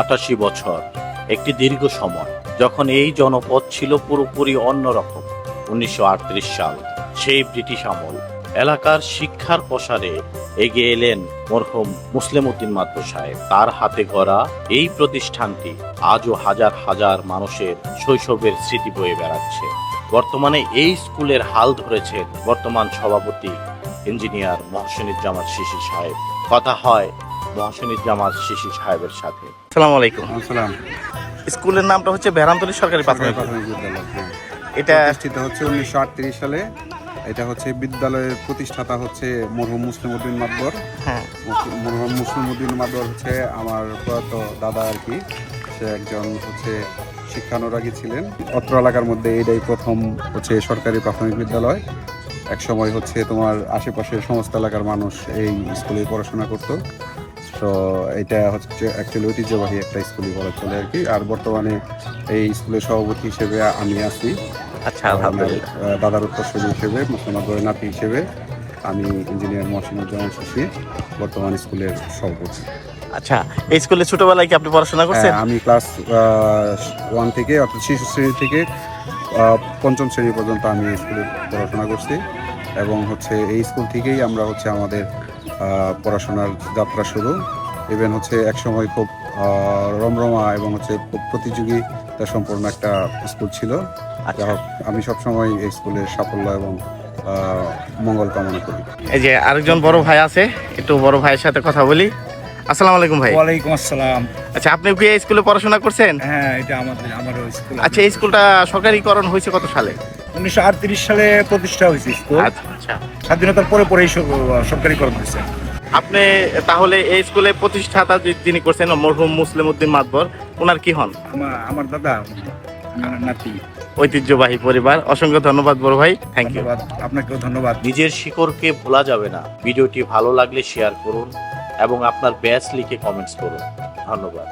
88 বছর, একটি দীর্ঘ সময় যখন এই জনপদ ছিল পুরোপুরি অন্যরকম। 1938 সাল, সেই ব্রিটিশ আমল। এলাকার শিক্ষার প্রসারে এগিয়ে এলেন মরহুম মুসলিম উদ্দিন মাদবর সাহেব। তার হাতে গড়া এই প্রতিষ্ঠানটি আজও হাজার হাজার মানুষের শৈশবের স্মৃতি বয়ে বেড়াচ্ছে। বর্তমানে এই স্কুলের হাল ধরেছেন বর্তমান সভাপতি ইঞ্জিনিয়ার মহসিনুজ্জামান শিশির সাহেব। কথা হয় মহসিনুজ্জামান শিশির সাহেবের সাথে। আসসালামু আলাইকুম। আসসালাম। স্কুলের নামটা হচ্ছে বেরামতলী সরকারি প্রাথমিক প্রাথমিক বিদ্যালয়, হ্যাঁ। এটা প্রতিষ্ঠিত হচ্ছে 1938 সালে। এটা হচ্ছে বিদ্যালয়ের প্রতিষ্ঠাতা হচ্ছে মরহুম মুসলিম উদ্দিন মাদবর। হ্যাঁ, মরহুম মুসলিম উদ্দিন মাদবর হচ্ছে আমার প্রয়াত দাদা আর কি। সে একজন হচ্ছে শিক্ষানুরাগী ছিলেন। অত্র এলাকার মধ্যে এটাই প্রথম হচ্ছে সরকারি প্রাথমিক বিদ্যালয়। এক সময় হচ্ছে তোমার আশেপাশের সমস্ত এলাকার মানুষ এই স্কুলে পড়াশোনা করতো। তো এটা হচ্ছে অ্যাকচুয়ালি ঐতিহ্যবাহী একটা স্কুলই বলা চলে আর কি। আর বর্তমানে এই স্কুলের সভাপতি হিসেবে আমি আছি। আচ্ছা, আলহামদুলিল্লাহ। দাদার উত্তরসূরি হিসেবে, মুসলিম মাদবরের নাতি হিসেবে আমি ইঞ্জিনিয়ার মহসিনুজ্জামান শিশির বর্তমান স্কুলের সভাপতি। আচ্ছা, এই স্কুলে ছোটবেলায় কি আপনি পড়াশোনা করছেন? হ্যাঁ, আমি ক্লাস 1 থেকে অর্থাৎ শিশু শ্রেণী থেকে পঞ্চম শ্রেণী পর্যন্ত আমি এই স্কুলে পড়াশোনা করছি। এবং হচ্ছে এই স্কুল থেকেই আমরা হচ্ছে আমাদের পড়াশোনার যাত্রা শুরু। ইভেন হচ্ছে একসময় খুব রমরমা এবং হচ্ছে খুব প্রতিযোগিতা সম্পন্ন একটা স্কুল ছিল। আচ্ছা, আমি সবসময় এই স্কুলের সাফল্য এবং মঙ্গল কামনা করি। এই যে আরেকজন বড় ভাই আছে, একটু বড় ভাইয়ের সাথে কথা বলি। আসসালামু আলাইকুম ভাই। ওয়ালাইকুম আসসালাম। আচ্ছা, আপনি কি এই স্কুলে পড়াশোনা করছেন? হ্যাঁ, এটা আমার স্কুল। আচ্ছা, এই স্কুলটা সরকারিকরণ হয়েছে কত সালে? 1938 সালে প্রতিষ্ঠা হয়েছে স্কুল। আচ্ছা, স্বাধীনতার পরে পরেই সরকারিকরণ হয়েছে। আপনি তাহলে এই স্কুলে প্রতিষ্ঠাতা যিনি করছেন মরহুম মুসলিম উদ্দিন মাদবর, ওনার কি হন? আমার দাদা, আমার নাতি। ঐতিহ্যবাহী পরিবার। অসংখ্য ধন্যবাদ বড় ভাই, থ্যাংক ইউ। ধন্যবাদ, আপনাকেও ধন্যবাদ। নিজের শিকড়কে ভোলা যাবে না। ভিডিওটি ভালো লাগলে শেয়ার করুন এবং আপনার ব্যাচ লিখে কমেন্টস করুন। ধন্যবাদ।